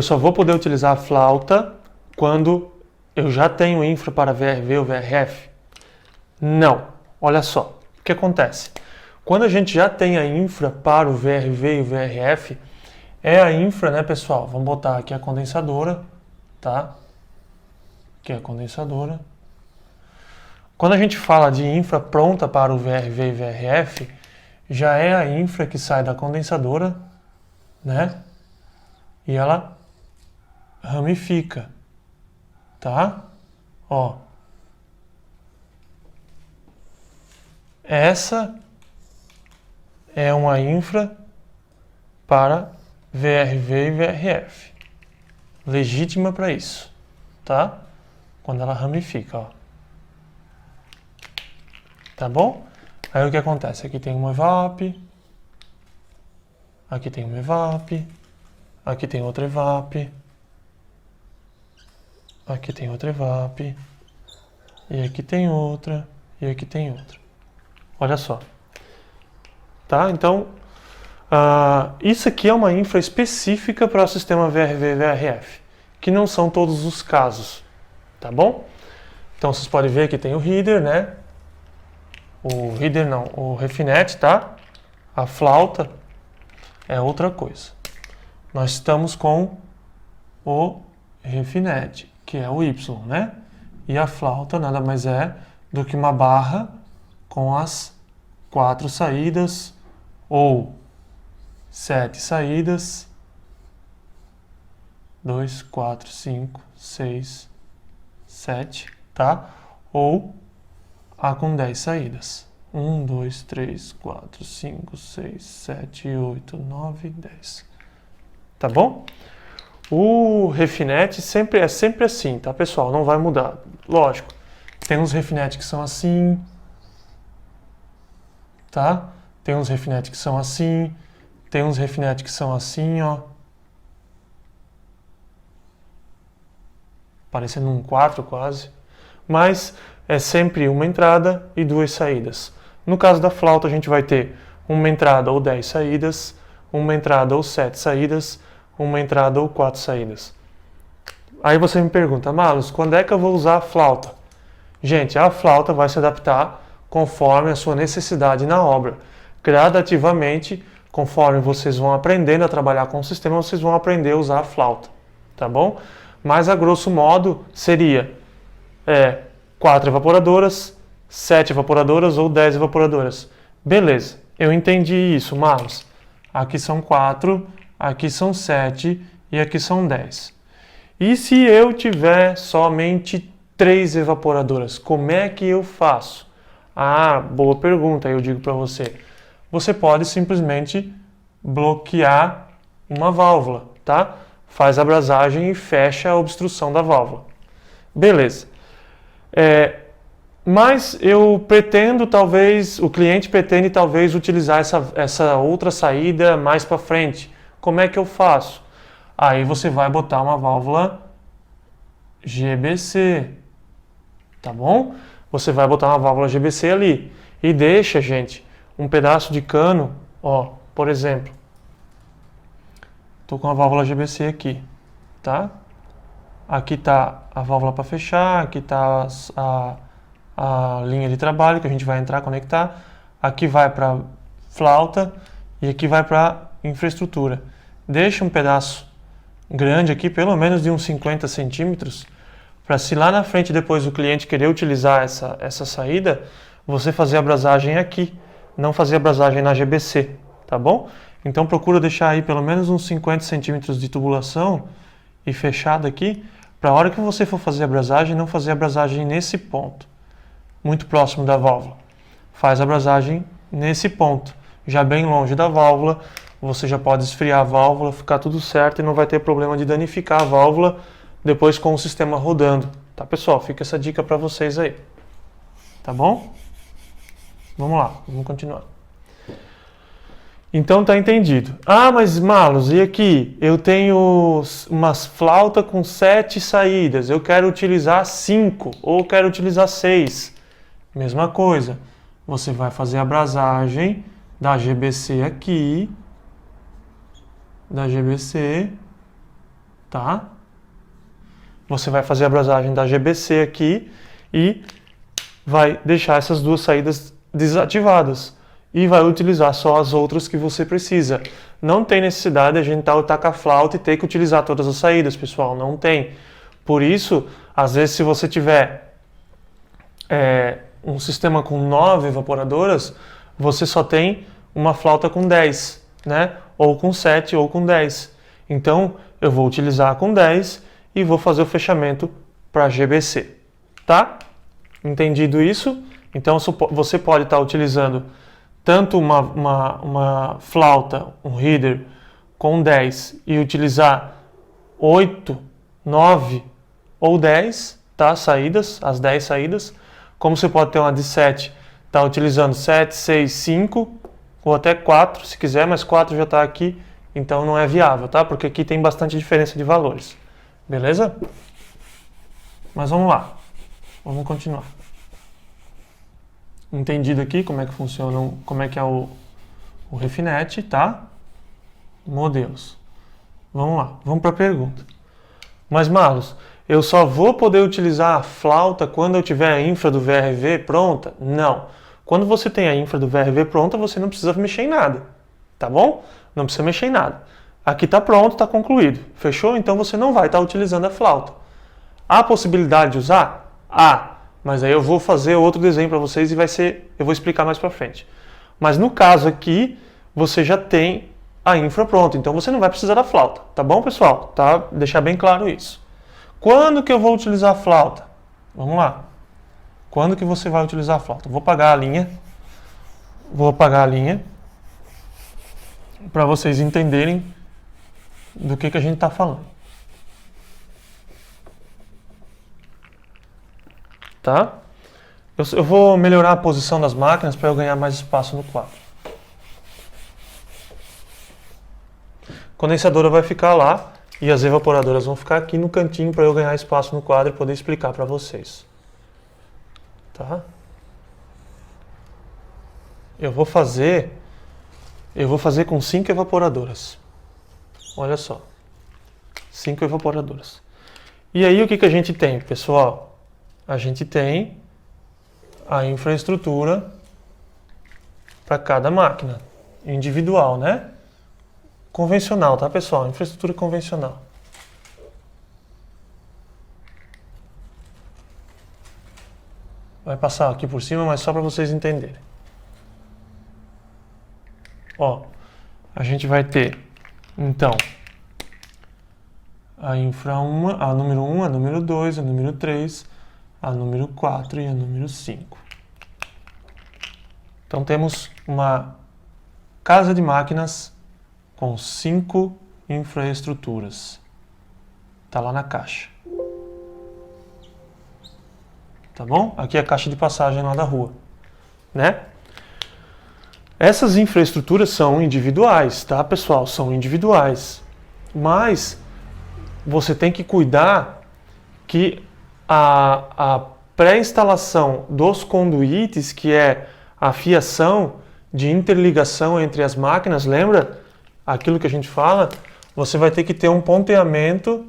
eu só vou poder utilizar a flauta quando eu já tenho infra para VRV ou VRF? Não. Olha só, o que acontece? Quando a gente já tem a infra para o VRV e o VRF, é a infra, né, pessoal? Vamos botar aqui a condensadora, tá? Aqui é a condensadora. Quando a gente fala de infra pronta para o VRV e VRF, já é a infra que sai da condensadora, né? E ela ramifica, tá? Ó. Essa é uma infra para VRV e VRF. Legítima para isso, tá? Quando ela ramifica, ó. Tá bom? Aí o que acontece? Aqui tem uma evap, aqui tem uma evap, aqui tem outra evap, aqui tem outra evap, e aqui tem outra, e aqui tem outra. Olha só. Tá? Então, isso aqui é uma infra específica para o sistema VRV e VRF, que não são todos os casos, tá bom? Então, vocês podem ver que tem o header, né? O header não, o refinet, tá? A flauta é outra coisa. Nós estamos com o refinet, que é o Y, né? E a flauta nada mais é do que uma barra com as 4 saídas ou 7 saídas. 2, 4, 5, 6, 7, tá? Ou A com 10 saídas. 1, 2, 3, 4, 5, 6, 7, 8, 9, 10. Tá bom? O refinet é sempre assim, tá, pessoal? Não vai mudar. Lógico, tem uns refinetes que são assim, tá? Tem uns refinetes que são assim, tem uns refinetes que são assim, ó. Parecendo um 4 quase. Mas é sempre uma entrada e 2 saídas. No caso da flauta, a gente vai ter uma entrada ou 10 saídas, uma entrada ou 7 saídas, uma entrada ou 4 saídas. Aí você me pergunta, Marlos, quando é que eu vou usar a flauta? Gente, a flauta vai se adaptar conforme a sua necessidade na obra. Gradativamente, conforme vocês vão aprendendo a trabalhar com o sistema, vocês vão aprender a usar a flauta, tá bom? Mas a grosso modo seria 4 evaporadoras, 7 evaporadoras ou 10 evaporadoras. Beleza, eu entendi isso, Marlos. Aqui são 4, aqui são 7 e aqui são 10. E se eu tiver somente 3 evaporadoras, como é que eu faço? Ah, boa pergunta, eu digo para você. Você pode simplesmente bloquear uma válvula, tá? Faz a abrasagem e fecha a obstrução da válvula. Beleza. Mas eu pretendo o cliente pretende talvez utilizar essa outra saída mais para frente. Como é que eu faço? Aí você vai botar uma válvula GBC, tá bom? Você vai botar uma válvula GBC ali e deixa, gente, um pedaço de cano, ó, por exemplo. Tô com a válvula GBC aqui, tá? Aqui tá a válvula para fechar, aqui tá a linha de trabalho que a gente vai entrar, conectar. Aqui vai para flauta e aqui vai para infraestrutura. Deixa um pedaço grande aqui, pelo menos de uns 50 centímetros, para se lá na frente depois o cliente querer utilizar essa saída, você fazer a abrasagem aqui, não fazer a abrasagem na GBC, tá bom? Então procura deixar aí pelo menos uns 50 centímetros de tubulação e fechado aqui, para a hora que você for fazer a abrasagem, não fazer a abrasagem nesse ponto, muito próximo da válvula. Faz a abrasagem nesse ponto, já bem longe da válvula, você já pode esfriar a válvula, ficar tudo certo e não vai ter problema de danificar a válvula depois com o sistema rodando. Tá, pessoal? Fica essa dica para vocês aí. Tá bom? Vamos lá, vamos continuar. Então tá entendido. Ah, mas Marlos, e aqui? Eu tenho uma flauta com 7 saídas, eu quero utilizar 5 ou quero utilizar 6. Mesma coisa, você vai fazer a abrasagem da GBC aqui, da GBC tá? Você vai fazer a abrasagem da GBC aqui e vai deixar essas duas saídas desativadas e vai utilizar só as outras que você precisa. Não tem necessidade de a gente estar com a flauta e ter que utilizar todas as saídas, pessoal, não tem. Por isso, às vezes, se você tiver um sistema com 9 evaporadoras, você só tem uma flauta com 10, né? Ou com 7 ou com 10. Então, eu vou utilizar com 10 e vou fazer o fechamento para GBC, tá? Entendido isso? Então, você pode estar utilizando tanto uma flauta, um header com 10 e utilizar 8, 9 ou 10, tá? Saídas, as 10 saídas. Como você pode ter uma de 7, tá utilizando 7, 6, 5 ou até 4 se quiser, mas 4 já está aqui, então não é viável, tá? Porque aqui tem bastante diferença de valores. Beleza? Mas vamos lá. Vamos continuar. Entendido aqui como é que funciona, como é que é o Refinet, tá? Modelos. Vamos lá, vamos para a pergunta. Mas, Marlos, eu só vou poder utilizar a flauta quando eu tiver a infra do VRV pronta? Não. Quando você tem a infra do VRV pronta, você não precisa mexer em nada, tá bom? Não precisa mexer em nada. Aqui está pronto, está concluído. Fechou? Então você não vai estar utilizando a flauta. Há possibilidade de usar? Há. Mas aí eu vou fazer outro desenho para vocês e eu vou explicar mais para frente. Mas no caso aqui, você já tem a infra pronta, então você não vai precisar da flauta, tá bom, pessoal? Tá? Deixar bem claro isso. Quando que eu vou utilizar a flauta? Vamos lá. Quando que você vai utilizar a flauta? Vou apagar a linha. Vou apagar a linha para vocês entenderem do que a gente está falando. Tá? Eu vou melhorar a posição das máquinas para eu ganhar mais espaço no quadro. A condensadora vai ficar lá e as evaporadoras vão ficar aqui no cantinho para eu ganhar espaço no quadro e poder explicar para vocês. Tá? Eu vou fazer com 5 evaporadoras. Olha só. 5 evaporadoras. E aí o que a gente tem, pessoal? A gente tem a infraestrutura para cada máquina, individual, né? Convencional, tá, pessoal? Infraestrutura convencional. Vai passar aqui por cima, mas só para vocês entenderem. Ó, a gente vai ter, então, a infra 1, a número 1, a número 2, a número 3, a número 4 e a número 5. Então temos uma casa de máquinas com 5 infraestruturas. Está lá na caixa. Tá bom? Aqui é a caixa de passagem lá da rua, né? Essas infraestruturas são individuais, tá, pessoal? São individuais. Mas você tem que cuidar que a pré-instalação dos conduítes, que é a fiação de interligação entre as máquinas, lembra aquilo que a gente fala? Você vai ter que ter um ponteamento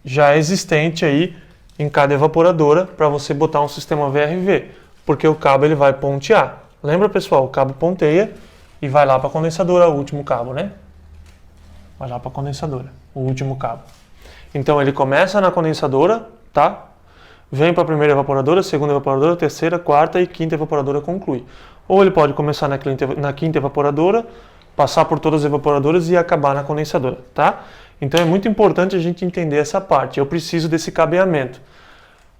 já existente aí em cada evaporadora para você botar um sistema VRV, porque o cabo ele vai pontear. Lembra, pessoal? O cabo ponteia e vai lá para a condensadora, o último cabo, né? Vai lá para a condensadora, o último cabo. Então ele começa na condensadora, tá? Vem para a primeira evaporadora, segunda evaporadora, terceira, quarta e quinta evaporadora conclui. Ou ele pode começar na quinta evaporadora, passar por todas as evaporadoras e acabar na condensadora, tá? Então é muito importante a gente entender essa parte. Eu preciso desse cabeamento.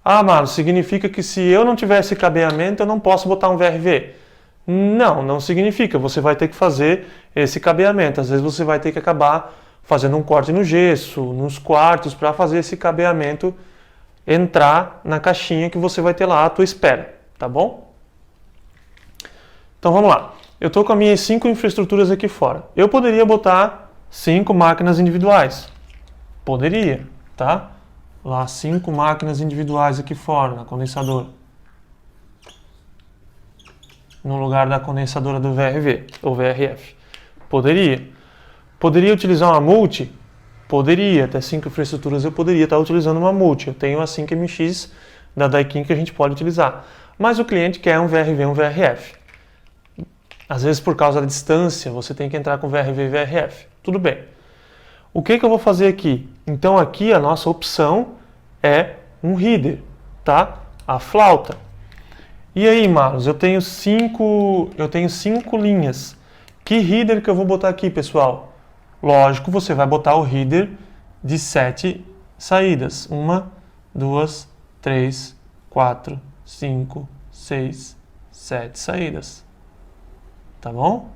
Ah, Marlos, significa que se eu não tiver esse cabeamento, eu não posso botar um VRV? Não, não significa. Você vai ter que fazer esse cabeamento. Às vezes você vai ter que acabar fazendo um corte no gesso, nos quartos, para fazer esse cabeamento entrar na caixinha que você vai ter lá à tua espera, tá bom? Então vamos lá. Eu estou com as minhas 5 infraestruturas aqui fora. Eu poderia botar 5 máquinas individuais. Poderia, tá? Lá 5 máquinas individuais aqui fora, na condensadora. No lugar da condensadora do VRV, ou VRF. Poderia. Poderia utilizar uma multi? Poderia, até 5 infraestruturas eu poderia estar utilizando uma multi. Eu tenho a 5MX da Daikin que a gente pode utilizar. Mas o cliente quer um VRV, um VRF. Às vezes, por causa da distância, você tem que entrar com VRV e VRF. Tudo bem. O que eu vou fazer aqui? Então, aqui a nossa opção é um header, tá? A flauta. E aí, Marlos, eu tenho cinco linhas. Que header que eu vou botar aqui, pessoal? Lógico, você vai botar o header de 7 saídas. 1, 2, 3, 4, 5, 6, 7 saídas. Tá bom?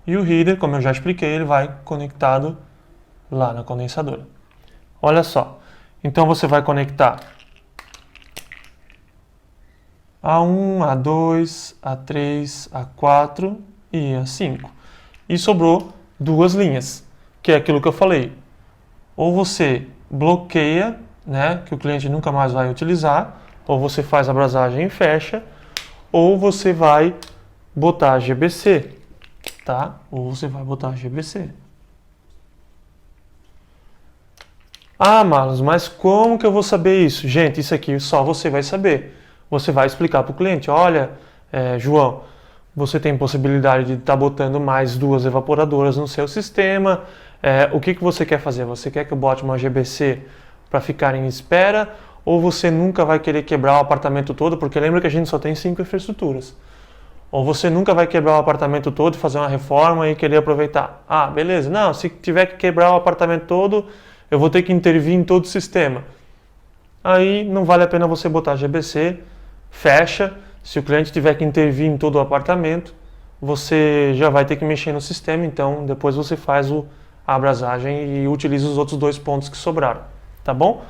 E o header, como eu já expliquei, ele vai conectado lá na condensadora. Olha só. Então você vai conectar A1, A2, A3, A4 e A5. E sobrou 2 linhas, que é aquilo que eu falei. Ou você bloqueia, né, que o cliente nunca mais vai utilizar, ou você faz a abrasagem e fecha, ou você vai botar GBC, tá? Ou você vai botar GBC. Ah, Marlos, mas como que eu vou saber isso? Gente, isso aqui só você vai saber. Você vai explicar para o cliente, olha, João, você tem possibilidade de estar botando mais 2 evaporadoras no seu sistema. O que você quer fazer? Você quer que eu bote uma GBC para ficar em espera? Ou você nunca vai querer quebrar o apartamento todo? Porque lembra que a gente só tem 5 infraestruturas. Ou você nunca vai quebrar o apartamento todo e fazer uma reforma e querer aproveitar. Ah, beleza. Não, se tiver que quebrar o apartamento todo, eu vou ter que intervir em todo o sistema. Aí não vale a pena você botar GBC, fecha. Se o cliente tiver que intervir em todo o apartamento, você já vai ter que mexer no sistema, então depois você faz a abrasagem e utiliza os outros 2 pontos que sobraram, tá bom?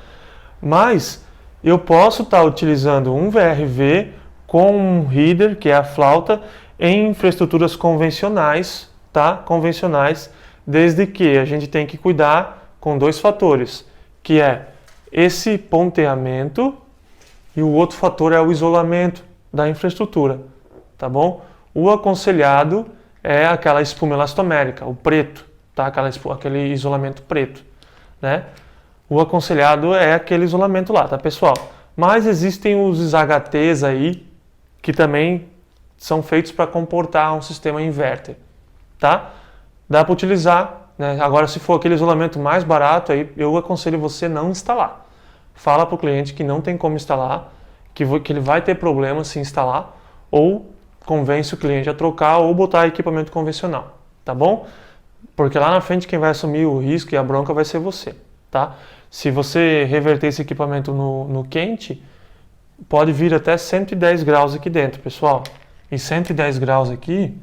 Mas eu posso estar utilizando um VRV com um header, que é a flauta, em infraestruturas convencionais, tá? Convencionais, desde que a gente tem que cuidar com 2 fatores, que é esse ponteamento e o outro fator é o isolamento da infraestrutura, tá bom? O aconselhado é aquela espuma elastomérica, o preto, tá? Aquele isolamento preto, né? O aconselhado é aquele isolamento lá, tá, pessoal? Mas existem os HTs aí, que também são feitos para comportar um sistema inverter, tá? Dá para utilizar, né? Agora, se for aquele isolamento mais barato, aí eu aconselho você não instalar. Fala para o cliente que não tem como instalar, que ele vai ter problema se instalar, ou convence o cliente a trocar ou botar equipamento convencional, tá bom? Porque lá na frente quem vai assumir o risco e a bronca vai ser você, tá? Se você reverter esse equipamento no quente, pode vir até 110 graus aqui dentro, pessoal. E 110 graus aqui,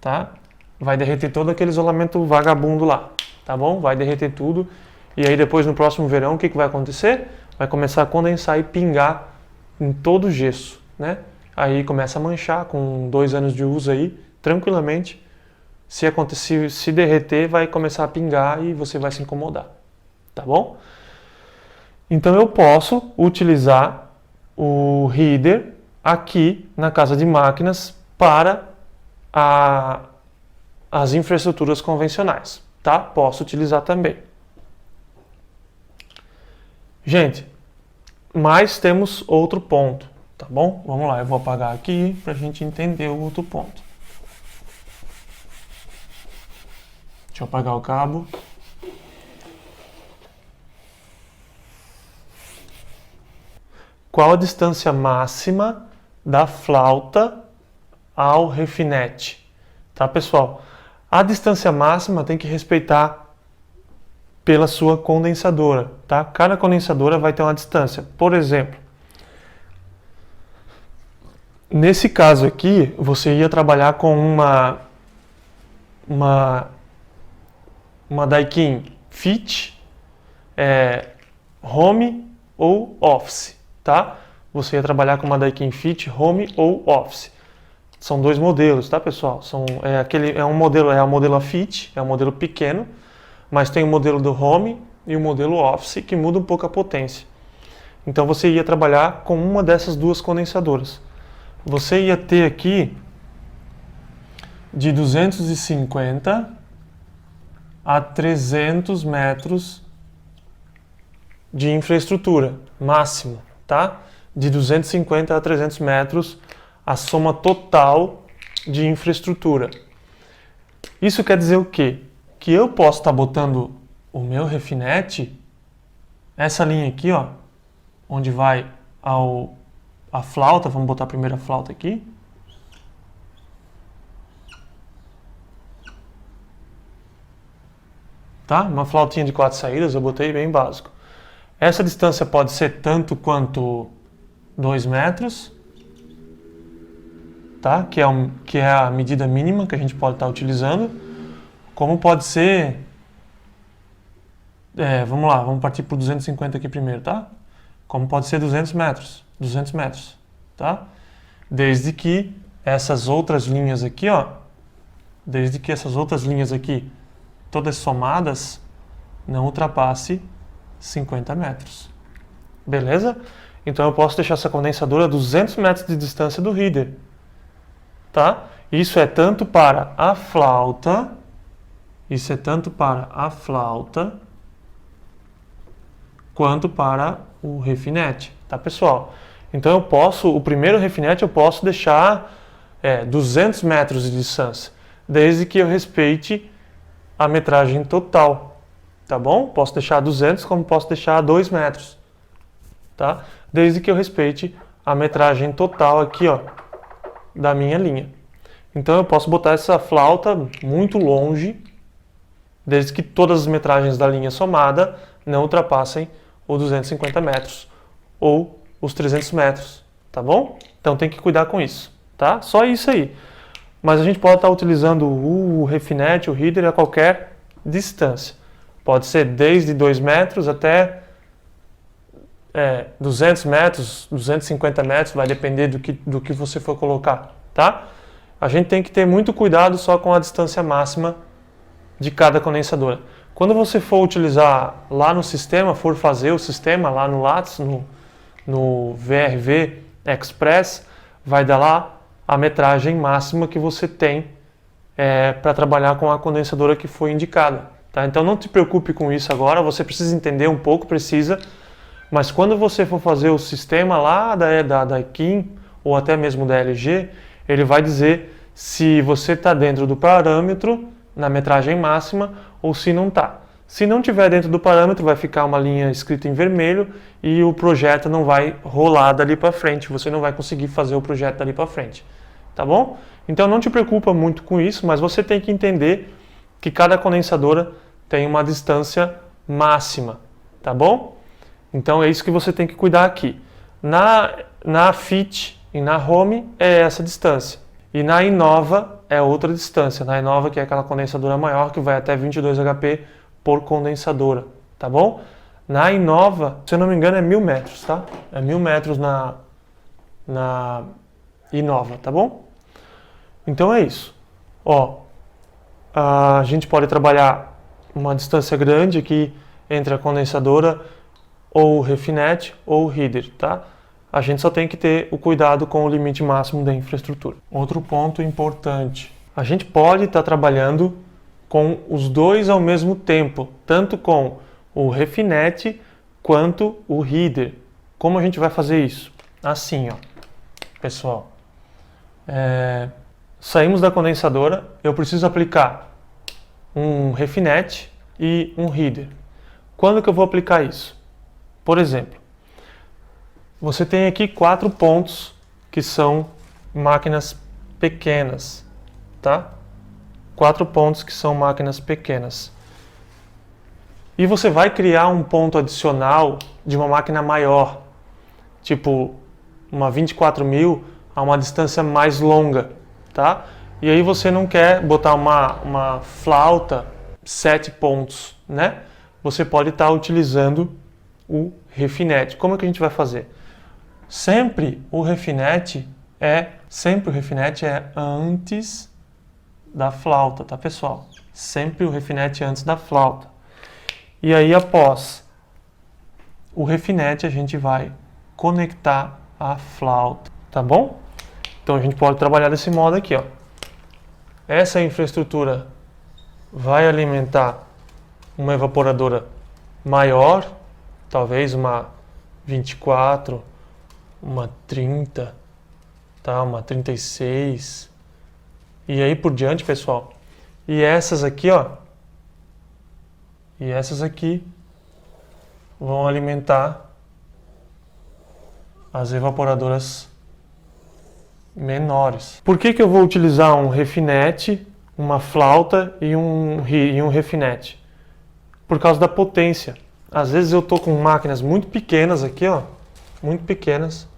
tá? Vai derreter todo aquele isolamento vagabundo lá, tá bom? Vai derreter tudo. E aí depois no próximo verão, o que vai acontecer? Vai começar a condensar e pingar em todo o gesso, né? Aí começa a manchar com 2 anos de uso aí, tranquilamente. Se acontecer, se derreter, vai começar a pingar e você vai se incomodar, tá bom? Então eu posso utilizar o header aqui na casa de máquinas para as infraestruturas convencionais, tá? Posso utilizar também. Gente, mas temos outro ponto, tá bom? Vamos lá, eu vou apagar aqui para a gente entender o outro ponto. Deixa eu apagar o cabo. Qual a distância máxima da flauta ao refinete? Tá, pessoal? A distância máxima tem que respeitar pela sua condensadora, tá? Cada condensadora vai ter uma distância. Por exemplo, nesse caso aqui, você ia trabalhar com uma Daikin Fit, Home ou Office, tá? Você ia trabalhar com uma Daikin Fit, Home ou Office. São 2 modelos, tá, pessoal? É o modelo Fit, é um modelo pequeno, mas tem o modelo do Home e o modelo Office que muda um pouco a potência. Então você ia trabalhar com uma dessas 2 condensadoras. Você ia ter aqui de 250 a 300 metros de infraestrutura, máximo, tá? De 250 a 300 metros, a soma total de infraestrutura. Isso quer dizer o quê? Que eu posso estar botando o meu refinete, essa linha aqui, ó, onde vai a flauta, vamos botar a primeira flauta aqui. Tá? Uma flautinha de 4 saídas, eu botei bem básico. Essa distância pode ser tanto quanto 2 metros, tá? Que é a medida mínima que a gente pode estar utilizando, como pode ser... vamos lá, vamos partir por 250 aqui primeiro, tá? Como pode ser 200 metros, tá? Desde que essas outras linhas aqui, ó, todas somadas, não ultrapasse 50 metros. Beleza? Então eu posso deixar essa condensadora a 200 metros de distância do header. Tá? Isso é tanto para a flauta, quanto para o refinete. Tá, pessoal? Então o primeiro refinete eu posso deixar 200 metros de distância, desde que eu respeite a metragem total, tá bom? Posso deixar 200 como posso deixar 2 metros, tá? Desde que eu respeite a metragem total aqui, ó, da minha linha. Então eu posso botar essa flauta muito longe, desde que todas as metragens da linha somada não ultrapassem os 250 metros ou os 300 metros, tá bom? Então tem que cuidar com isso, tá? Só isso aí. Mas a gente pode estar utilizando o refinete, o header a qualquer distância. Pode ser desde 2 metros até 200 metros, 250 metros, vai depender do que você for colocar, tá? A gente tem que ter muito cuidado só com a distância máxima de cada condensadora. Quando você for utilizar lá no sistema, for fazer o sistema lá no Lattes, no VRV Express, vai dar lá a metragem máxima que você tem para trabalhar com a condensadora que foi indicada. Tá? Então não te preocupe com isso agora, você precisa entender um pouco, mas quando você for fazer o sistema lá da Equim ou até mesmo da LG, ele vai dizer se você está dentro do parâmetro na metragem máxima ou se não está. Se não estiver dentro do parâmetro, vai ficar uma linha escrita em vermelho e o projeto não vai rolar dali para frente, você não vai conseguir fazer o projeto dali para frente, tá bom? Então não te preocupa muito com isso, mas você tem que entender que cada condensadora tem uma distância máxima, tá bom? Então é isso que você tem que cuidar aqui. Na Fit e na Home é essa distância. E na Innova é outra distância. Na Innova, que é aquela condensadora maior, que vai até 22 HP por condensadora, tá bom? Na Innova, se eu não me engano, é 1000 metros, tá? É 1000 metros na Innova, tá bom? Então é isso. Ó, a gente pode trabalhar uma distância grande aqui entre a condensadora ou o refinete ou o header, tá? A gente só tem que ter o cuidado com o limite máximo da infraestrutura. Outro ponto importante. A gente pode estar trabalhando com os dois ao mesmo tempo, tanto com o refinete quanto o header. Como a gente vai fazer isso? Assim, ó, pessoal. Saímos da condensadora, eu preciso aplicar um refinete e um header. Quando que eu vou aplicar isso? Por exemplo, você tem aqui 4 pontos que são máquinas pequenas, tá? 4 pontos que são máquinas pequenas. E você vai criar um ponto adicional de uma máquina maior, tipo uma 24.000 a uma distância mais longa, tá? E aí você não quer botar uma flauta 7 pontos, né? Você pode estar utilizando o refinete. Como é que a gente vai fazer? Sempre o refinete é antes da flauta, tá, pessoal? Sempre o refinete antes da flauta. E aí, após o refinete, a gente vai conectar a flauta, tá bom? Então a gente pode trabalhar desse modo aqui, ó. essa infraestrutura vai alimentar uma evaporadora maior, talvez uma 24, uma 30, tá? Uma 36, e aí por diante, pessoal. E essas aqui, ó, e essas aqui vão alimentar as evaporadoras menores. Por que eu vou utilizar um refinete, uma flauta e um refinete? Por causa da potência. Às vezes eu tô com máquinas muito pequenas aqui, ó, muito pequenas,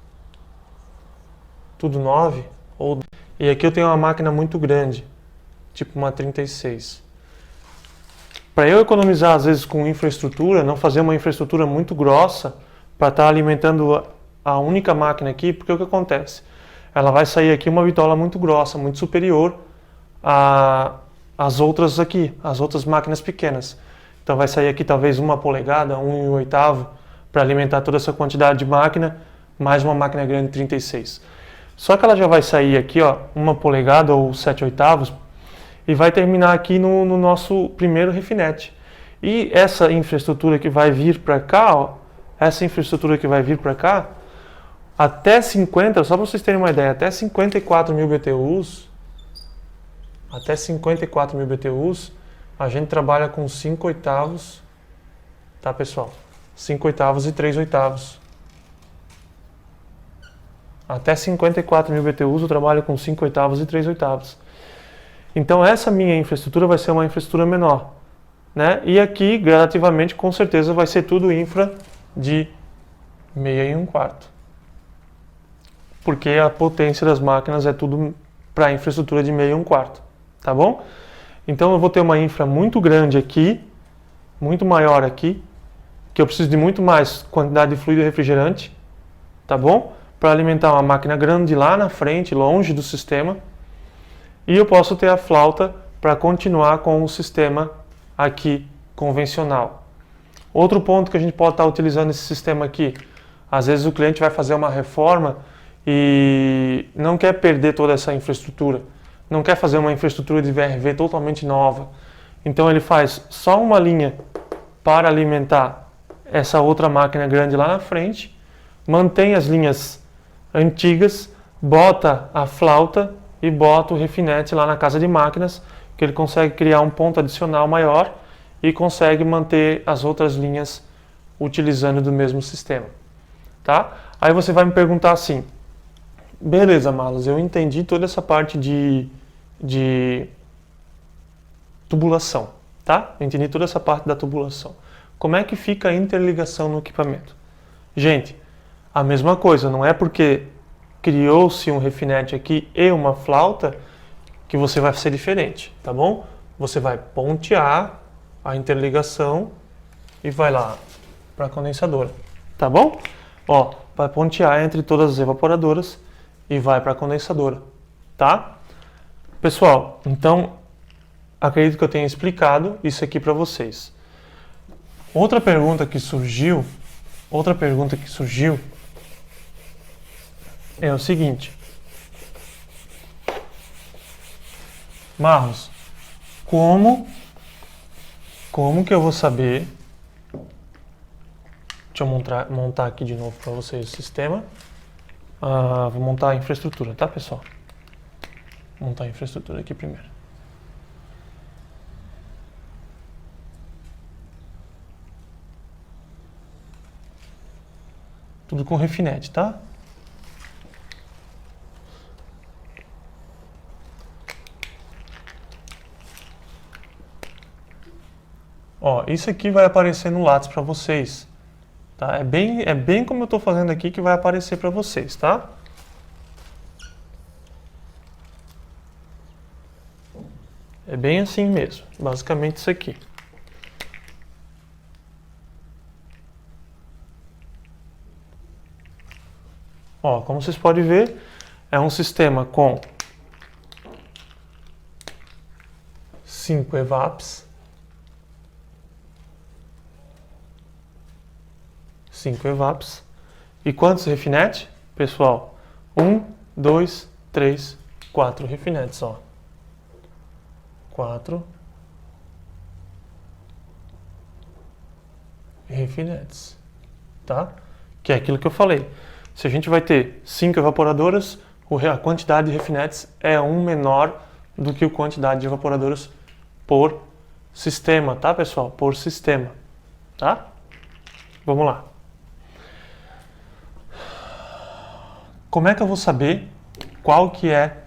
tudo 9, e aqui eu tenho uma máquina muito grande, tipo uma 36. Para eu economizar às vezes com infraestrutura, não fazer uma infraestrutura muito grossa para estar alimentando a única máquina aqui, porque o que acontece? Ela vai sair aqui uma bitola muito grossa, muito superior às outras aqui, as outras máquinas pequenas. Então vai sair aqui talvez 1 polegada, 1/8, para alimentar toda essa quantidade de máquina, mais uma máquina grande 36. Só que ela já vai sair aqui, ó, 1 polegada ou 7/8, e vai terminar aqui no nosso primeiro refinete. E essa infraestrutura que vai vir para cá, ó, essa infraestrutura que vai vir para cá, até 50, só para vocês terem uma ideia, até 54.000 BTUs, a gente trabalha com 5/8, tá, pessoal? 5/8 e 3/8. Até 54.000 BTUs eu trabalho com 5/8 e 3/8. Então essa minha infraestrutura vai ser uma infraestrutura menor, né? E aqui, gradativamente, com certeza vai ser tudo infra de 6 1/4. Porque a potência das máquinas é tudo para infraestrutura de 6 1/4, tá bom? Então eu vou ter uma infra muito grande aqui, muito maior aqui, que eu preciso de muito mais quantidade de fluido refrigerante, tá bom? Para alimentar uma máquina grande lá na frente, longe do sistema. E eu posso ter a flauta para continuar com o sistema aqui convencional. Outro ponto que a gente pode estar utilizando esse sistema aqui, às vezes o cliente vai fazer uma reforma e não quer perder toda essa infraestrutura, não quer fazer uma infraestrutura de VRV totalmente nova. Então ele faz só uma linha para alimentar essa outra máquina grande lá na frente, mantém as linhas antigas, bota a flauta e bota o refinete lá na casa de máquinas, que ele consegue criar um ponto adicional maior e consegue manter as outras linhas utilizando do mesmo sistema, tá? Aí você vai me perguntar assim, beleza, Malas, eu entendi toda essa parte de tubulação, tá? Eu entendi toda essa parte da tubulação. Como é que fica a interligação no equipamento? Gente, a mesma coisa, não é porque criou-se um refinete aqui e uma flauta que você vai ser diferente, tá bom? Você vai pontear a interligação e vai lá para a condensadora, tá bom? Ó, vai pontear entre todas as evaporadoras e vai para a condensadora, tá? Pessoal, então acredito que eu tenha explicado isso aqui para vocês. Outra pergunta que surgiu é o seguinte: Marlos, como que eu vou saber? Deixa eu montar aqui de novo para vocês o sistema. Vou montar a infraestrutura, tá, pessoal? Vou montar a infraestrutura aqui primeiro. Tudo com refinete, tá? Ó, isso aqui vai aparecer no Lattes para vocês, tá? É bem como eu estou fazendo aqui que vai aparecer para vocês, tá? É bem assim mesmo, basicamente isso aqui. Ó, como vocês podem ver, é um sistema com 5 EVAPs, 5 EVAPs. E quantos refinetes? Pessoal, 1, 2, 3, 4 refinetes, ó. 4 refinetes, tá? Que é aquilo que eu falei. Se a gente vai ter 5 evaporadoras, a quantidade de refinetes é menor do que a quantidade de evaporadoras por sistema, tá, pessoal? Por sistema, tá? Vamos lá. Como é que eu vou saber qual que é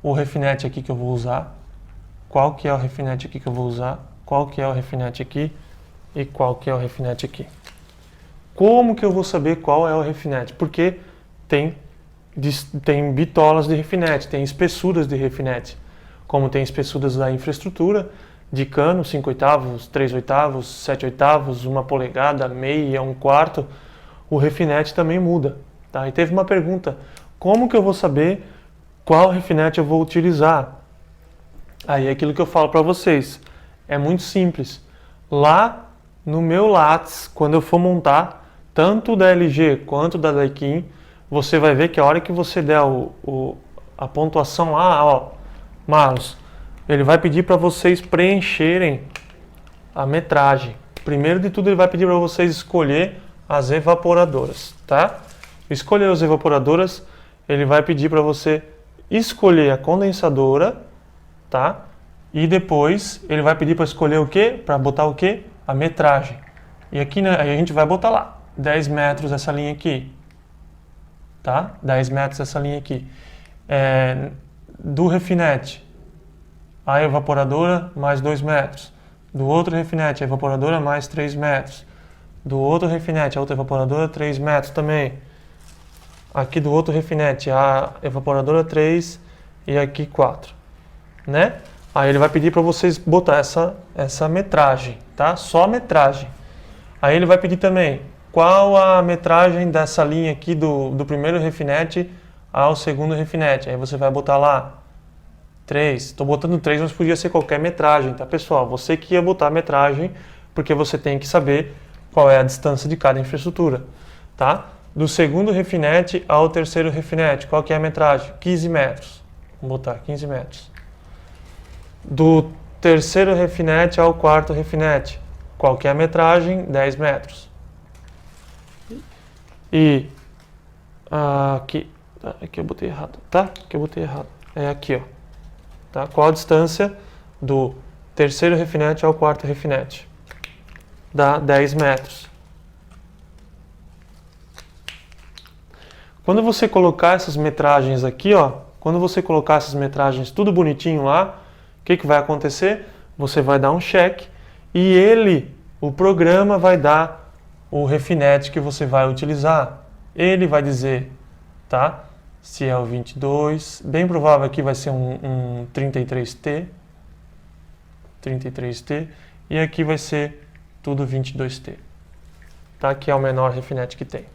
o refinete aqui que eu vou usar? Qual que é o refinete aqui que eu vou usar? Qual que é o refinete aqui? E qual que é o refinete aqui? Como que eu vou saber qual é o refinete? Porque tem bitolas de refinete, tem espessuras de refinete. Como tem espessuras da infraestrutura, de cano, 5/8, 3/8, 7/8, 1 polegada, meia, 1/4, o refinete também muda. Tá? E teve uma pergunta, como que eu vou saber qual refinete eu vou utilizar? Aí é aquilo que eu falo para vocês, é muito simples. Lá no meu Lattes, quando eu for montar, tanto da LG quanto da Daikin, você vai ver que a hora que você der a pontuação lá, ó, Marlos, ele vai pedir para vocês preencherem a metragem. Primeiro de tudo, ele vai pedir para vocês escolher as evaporadoras, tá? Escolher as evaporadoras, ele vai pedir para você escolher a condensadora, tá? E depois ele vai pedir para escolher o quê? Para botar o quê? A metragem. E aqui, né, aí a gente vai botar lá 10 metros essa linha aqui, tá? 10 metros essa linha aqui. Do refinete, a evaporadora mais 2 metros. Do outro refinete, a evaporadora mais 3 metros. Do outro refinete, a outra evaporadora 3 metros também. Aqui do outro refinete, a evaporadora 3 e aqui 4, né? Aí ele vai pedir para vocês botar essa metragem, tá? Só a metragem. Aí ele vai pedir também qual a metragem dessa linha aqui do primeiro refinete ao segundo refinete. Aí você vai botar lá 3. Estou botando 3, mas podia ser qualquer metragem, tá, pessoal? Você que ia botar a metragem, porque você tem que saber qual é a distância de cada infraestrutura, tá? Do segundo refinete ao terceiro refinete, qual que é a metragem? 15 metros. Vamos botar 15 metros. Do terceiro refinete ao quarto refinete, qual que é a metragem? 10 metros. E aqui eu botei errado, tá? Aqui eu botei errado. É aqui, ó. Tá? Qual a distância do terceiro refinete ao quarto refinete? Dá 10 metros. Quando você colocar essas metragens aqui, ó, quando você colocar essas metragens tudo bonitinho lá, o que vai acontecer? Você vai dar um check e o programa vai dar o refinete que você vai utilizar. Ele vai dizer, tá? Se é o 22, bem provável que vai ser um 33T, e aqui vai ser tudo 22T, tá? Que é o menor refinete que tem.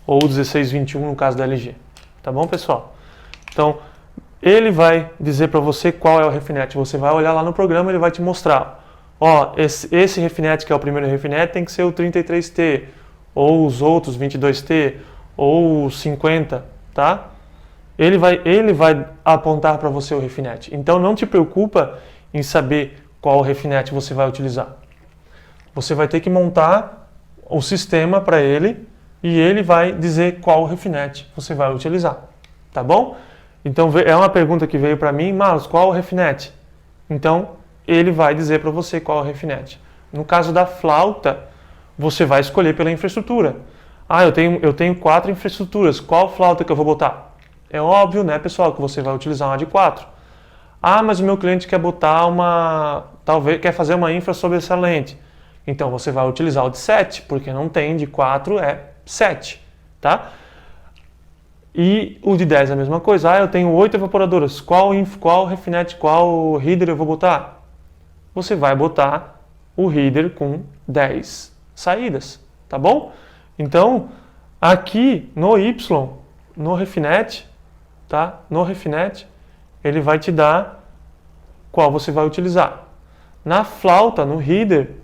Ou 1621 no caso da LG. Tá bom, pessoal? Então, ele vai dizer para você qual é o refinete. Você vai olhar lá no programa, ele vai te mostrar. Ó, esse refinete que é o primeiro refinete tem que ser o 33T, ou os outros 22T, ou 50, tá? Ele vai apontar para você o refinete. Então, não te preocupa em saber qual refinete você vai utilizar. Você vai ter que montar o sistema para ele, e ele vai dizer qual refinete você vai utilizar, tá bom? Então, é uma pergunta que veio para mim, Marlos, qual o refinete? Então, ele vai dizer para você qual o refinete. No caso da flauta, você vai escolher pela infraestrutura. Ah, eu tenho 4 infraestruturas, qual flauta que eu vou botar? É óbvio, né, pessoal, que você vai utilizar uma de 4. Ah, mas o meu cliente quer botar quer fazer uma infra sobressalente. Então, você vai utilizar o de 7, porque não tem de 4, é 7, tá? E o de 10 é a mesma coisa. Ah, eu tenho 8 evaporadoras. Qual refinete, qual header eu vou botar? Você vai botar o header com 10 saídas, tá bom? Então, aqui no Y, no refinete, tá? No refinete, ele vai te dar qual você vai utilizar. Na flauta, no header,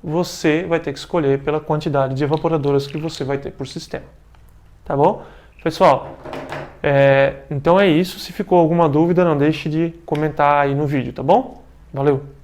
você vai ter que escolher pela quantidade de evaporadoras que você vai ter por sistema. Tá bom? Pessoal, então é isso. Se ficou alguma dúvida, não deixe de comentar aí no vídeo, tá bom? Valeu!